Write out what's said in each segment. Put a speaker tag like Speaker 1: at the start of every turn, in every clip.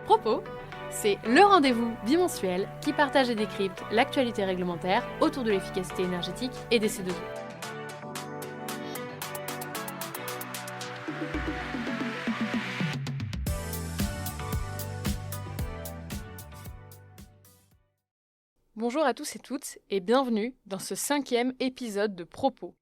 Speaker 1: Propos, c'est le rendez-vous bimensuel qui partage et décrypte l'actualité réglementaire autour de l'efficacité énergétique et des C2E. Bonjour à tous et toutes et bienvenue dans ce 5e épisode de Propos.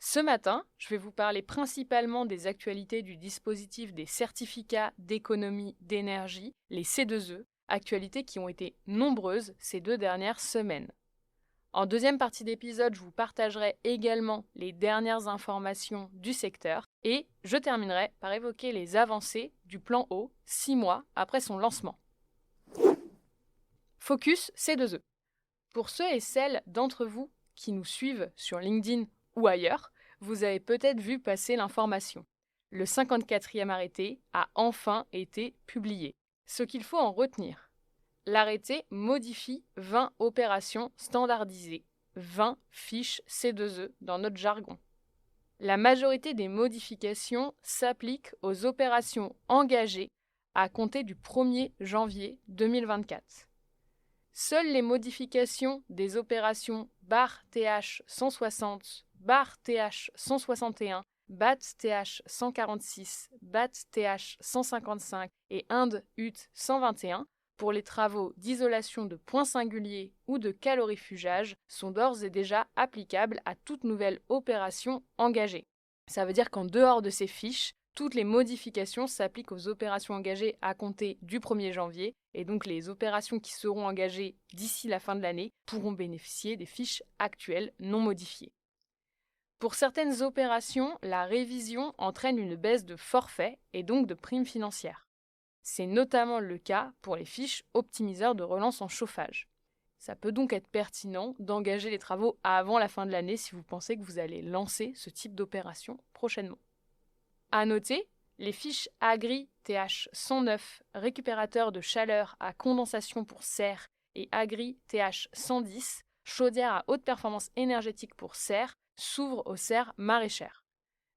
Speaker 1: Ce matin, je vais vous parler principalement des actualités du dispositif des certificats d'économie d'énergie, les C2E, actualités qui ont été nombreuses ces 2 dernières semaines. En deuxième partie d'épisode, je vous partagerai également les dernières informations du secteur et je terminerai par évoquer les avancées du plan eau 6 mois après son lancement. Focus C2E. Pour ceux et celles d'entre vous qui nous suivent sur LinkedIn ou ailleurs, vous avez peut-être vu passer l'information. Le 54e arrêté a enfin été publié. Ce qu'il faut en retenir. L'arrêté modifie 20 opérations standardisées, 20 fiches C2E dans notre jargon. La majorité des modifications s'appliquent aux opérations engagées à compter du 1er janvier 2024. Seules les modifications des opérations TH 160, TH 161, TH 146, TH 155 et UT 121 pour les travaux d'isolation de points singuliers ou de calorifugage sont d'ores et déjà applicables à toute nouvelle opération engagée. Ça veut dire qu'en dehors de ces fiches, toutes les modifications s'appliquent aux opérations engagées à compter du 1er janvier et donc les opérations qui seront engagées d'ici la fin de l'année pourront bénéficier des fiches actuelles non modifiées. Pour certaines opérations, la révision entraîne une baisse de forfait et donc de primes financières. C'est notamment le cas pour les fiches optimiseurs de relance en chauffage. Ça peut donc être pertinent d'engager les travaux avant la fin de l'année si vous pensez que vous allez lancer ce type d'opération prochainement. À noter, les fiches Agri TH 109, récupérateur de chaleur à condensation pour serre, et Agri TH 110, chaudière à haute performance énergétique pour serre, s'ouvrent aux serres maraîchères.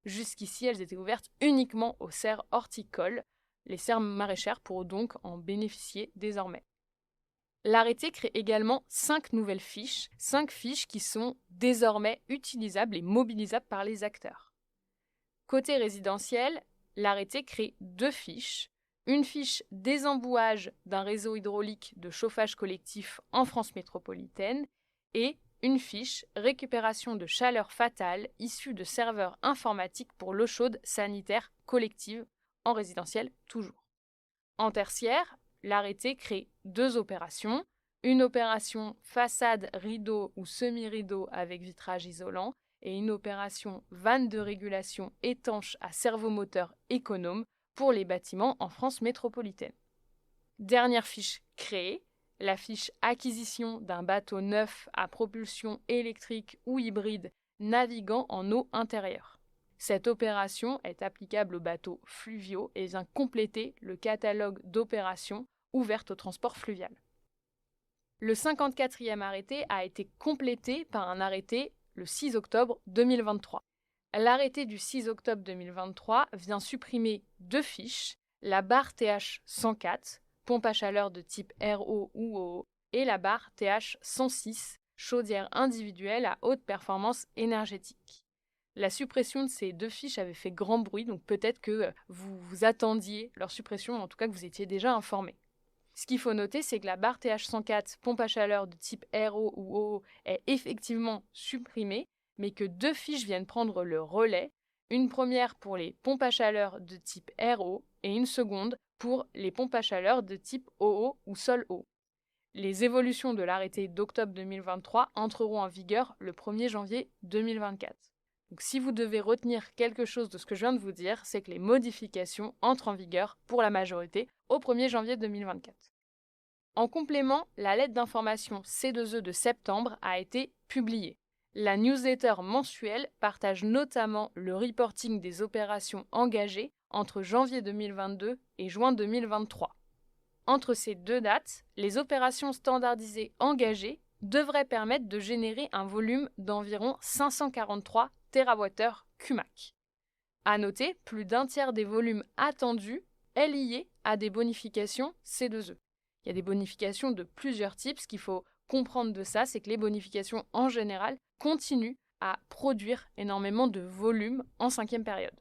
Speaker 1: Jusqu'ici, elles étaient ouvertes uniquement aux serres horticoles. Les serres maraîchères pourront donc en bénéficier désormais. L'arrêté crée également 5 nouvelles fiches, 5 fiches qui sont désormais utilisables et mobilisables par les acteurs. Côté résidentiel, l'arrêté crée 2 fiches, une fiche désembouage d'un réseau hydraulique de chauffage collectif en France métropolitaine et une fiche récupération de chaleur fatale issue de serveurs informatiques pour l'eau chaude sanitaire collective en résidentiel toujours. En tertiaire, l'arrêté crée 2 opérations, une opération façade rideau ou semi-rideau avec vitrage isolant et une opération vanne de régulation étanche à servomoteur économe pour les bâtiments en France métropolitaine. Dernière fiche créée, la fiche acquisition d'un bateau neuf à propulsion électrique ou hybride naviguant en eau intérieure. Cette opération est applicable aux bateaux fluviaux et vient compléter le catalogue d'opérations ouvertes au transport fluvial. Le 54e arrêté a été complété par un arrêté le 6 octobre 2023. L'arrêté du 6 octobre 2023 vient supprimer 2 fiches, la barre TH 104, pompe à chaleur de type RO ou OO, et la barre TH 106, chaudière individuelle à haute performance énergétique. La suppression de ces 2 fiches avait fait grand bruit, donc peut-être que vous vous attendiez leur suppression, en tout cas que vous étiez déjà informé. Ce qu'il faut noter, c'est que la barre TH104, pompe à chaleur de type RO ou OO, est effectivement supprimée, mais que 2 fiches viennent prendre le relais, une première pour les pompes à chaleur de type RO et une seconde pour les pompes à chaleur de type OO ou sol eau. Les évolutions de l'arrêté d'octobre 2023 entreront en vigueur le 1er janvier 2024. Donc si vous devez retenir quelque chose de ce que je viens de vous dire, c'est que les modifications entrent en vigueur pour la majorité au 1er janvier 2024. En complément, la lettre d'information C2E de septembre a été publiée. La newsletter mensuelle partage notamment le reporting des opérations engagées entre janvier 2022 et juin 2023. Entre ces 2 dates, les opérations standardisées engagées devraient permettre de générer un volume d'environ 543 TWh CUMAC. À noter, plus d'un tiers des volumes attendus est lié à des bonifications C2E. Il y a des bonifications de plusieurs types. Ce qu'il faut comprendre de ça, c'est que les bonifications en général continuent à produire énormément de volume en 5e période.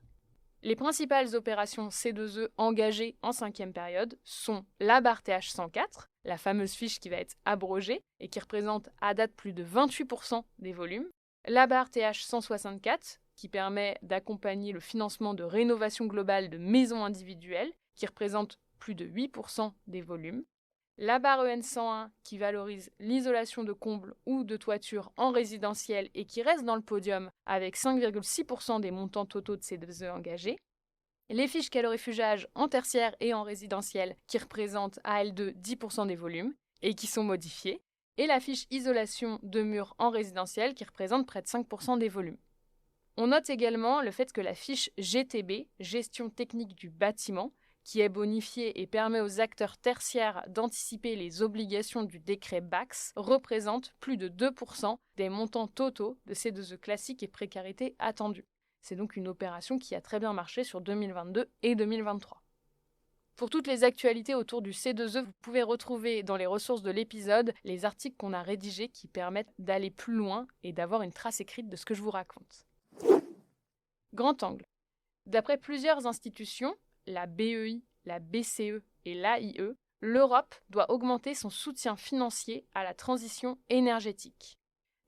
Speaker 1: Les principales opérations C2E engagées en 5e période sont la barre TH104, la fameuse fiche qui va être abrogée et qui représente à date plus de 28% des volumes, la barre TH164 qui permet d'accompagner le financement de rénovation globale de maisons individuelles qui représente plus de 8% des volumes, la barre EN101 qui valorise l'isolation de combles ou de toitures en résidentiel et qui reste dans le podium avec 5,6% des montants totaux de C2E engagés, les fiches calorifugage en tertiaire et en résidentiel qui représentent à elles deux 10% des volumes et qui sont modifiées, et la fiche isolation de murs en résidentiel qui représente près de 5% des volumes. On note également le fait que la fiche GTB, gestion technique du bâtiment, qui est bonifiée et permet aux acteurs tertiaires d'anticiper les obligations du décret BACS, représente plus de 2% des montants totaux de C2E classiques et précarité attendus. C'est donc une opération qui a très bien marché sur 2022 et 2023. Pour toutes les actualités autour du C2E, vous pouvez retrouver dans les ressources de l'épisode les articles qu'on a rédigés qui permettent d'aller plus loin et d'avoir une trace écrite de ce que je vous raconte. Grand angle. D'après plusieurs institutions, la BEI, la BCE et l'AIE, l'Europe doit augmenter son soutien financier à la transition énergétique.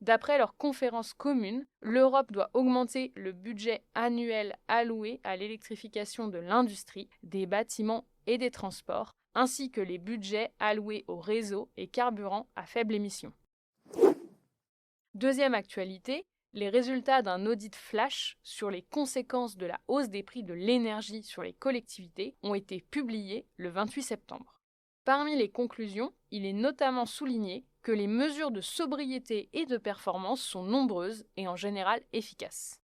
Speaker 1: D'après leur conférence commune, l'Europe doit augmenter le budget annuel alloué à l'électrification de l'industrie, des bâtiments et des transports, ainsi que les budgets alloués aux réseaux et carburants à faible émission. Deuxième actualité, les résultats d'un audit flash sur les conséquences de la hausse des prix de l'énergie sur les collectivités ont été publiés le 28 septembre. Parmi les conclusions, il est notamment souligné que les mesures de sobriété et de performance sont nombreuses et en général efficaces.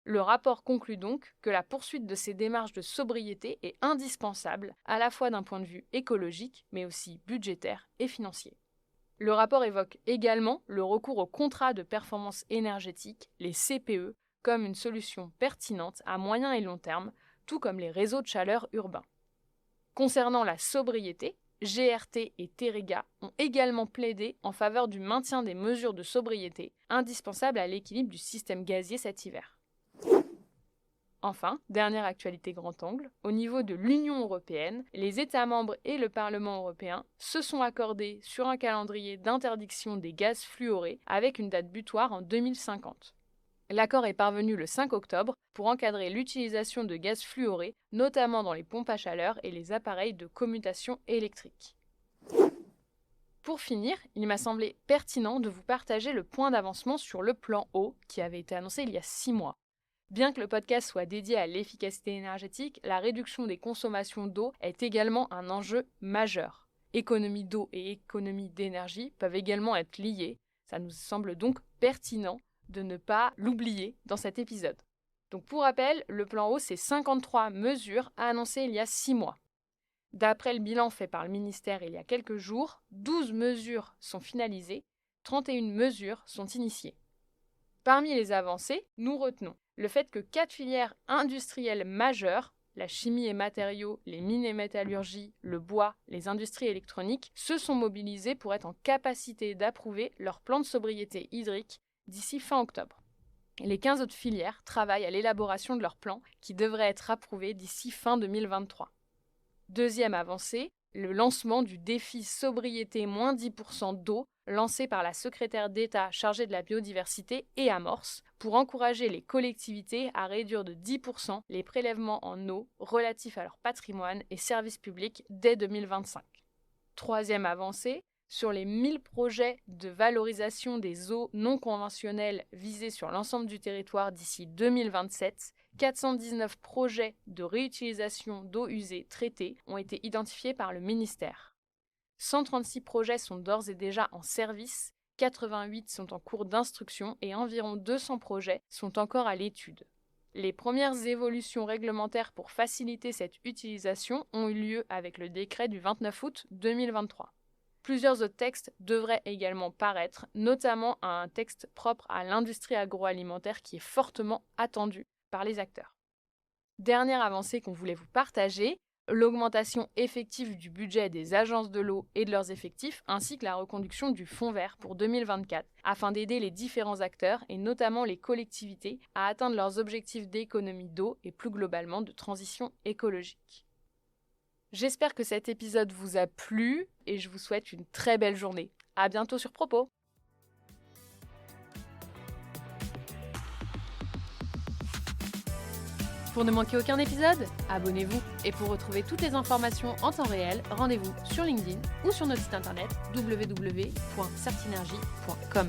Speaker 1: Le rapport conclut donc que la poursuite de ces démarches de sobriété est indispensable, à la fois d'un point de vue écologique, mais aussi budgétaire et financier. Le rapport évoque également le recours aux contrats de performance énergétique, les CPE, comme une solution pertinente à moyen et long terme, tout comme les réseaux de chaleur urbains. Concernant la sobriété, GRT et Terega ont également plaidé en faveur du maintien des mesures de sobriété indispensables à l'équilibre du système gazier cet hiver. Enfin, dernière actualité grand angle, au niveau de l'Union européenne, les États membres et le Parlement européen se sont accordés sur un calendrier d'interdiction des gaz fluorés avec une date butoir en 2050. L'accord est parvenu le 5 octobre pour encadrer l'utilisation de gaz fluorés, notamment dans les pompes à chaleur et les appareils de commutation électrique. Pour finir, il m'a semblé pertinent de vous partager le point d'avancement sur le plan eau qui avait été annoncé il y a 6 mois. Bien que le podcast soit dédié à l'efficacité énergétique, la réduction des consommations d'eau est également un enjeu majeur. Économie d'eau et économie d'énergie peuvent également être liées. Ça nous semble donc pertinent de ne pas l'oublier dans cet épisode. Donc pour rappel, le plan eau, c'est 53 mesures annoncées il y a 6 mois. D'après le bilan fait par le ministère il y a quelques jours, 12 mesures sont finalisées, 31 mesures sont initiées. Parmi les avancées, nous retenons le fait que 4 filières industrielles majeures, la chimie et matériaux, les mines et métallurgies, le bois, les industries électroniques, se sont mobilisées pour être en capacité d'approuver leur plan de sobriété hydrique d'ici fin octobre. Et les 15 autres filières travaillent à l'élaboration de leur plan qui devrait être approuvé d'ici fin 2023. Deuxième avancée, le lancement du défi sobriété moins 10% d'eau lancé par la secrétaire d'État chargée de la biodiversité et Amorce pour encourager les collectivités à réduire de 10% les prélèvements en eau relatifs à leur patrimoine et services publics dès 2025. Troisième avancée, sur les 1000 projets de valorisation des eaux non conventionnelles visés sur l'ensemble du territoire d'ici 2027, 419 projets de réutilisation d'eau usée traitée ont été identifiés par le ministère. 136 projets sont d'ores et déjà en service, 88 sont en cours d'instruction et environ 200 projets sont encore à l'étude. Les premières évolutions réglementaires pour faciliter cette utilisation ont eu lieu avec le décret du 29 août 2023. Plusieurs autres textes devraient également paraître, notamment un texte propre à l'industrie agroalimentaire qui est fortement attendu par les acteurs. Dernière avancée qu'on voulait vous partager, l'augmentation effective du budget des agences de l'eau et de leurs effectifs, ainsi que la reconduction du fonds vert pour 2024, afin d'aider les différents acteurs, et notamment les collectivités, à atteindre leurs objectifs d'économie d'eau et plus globalement de transition écologique. J'espère que cet épisode vous a plu et je vous souhaite une très belle journée. À bientôt sur Propos. Pour ne manquer aucun épisode, abonnez-vous. Et pour retrouver toutes les informations en temps réel, rendez-vous sur LinkedIn ou sur notre site internet www.certinergie.com.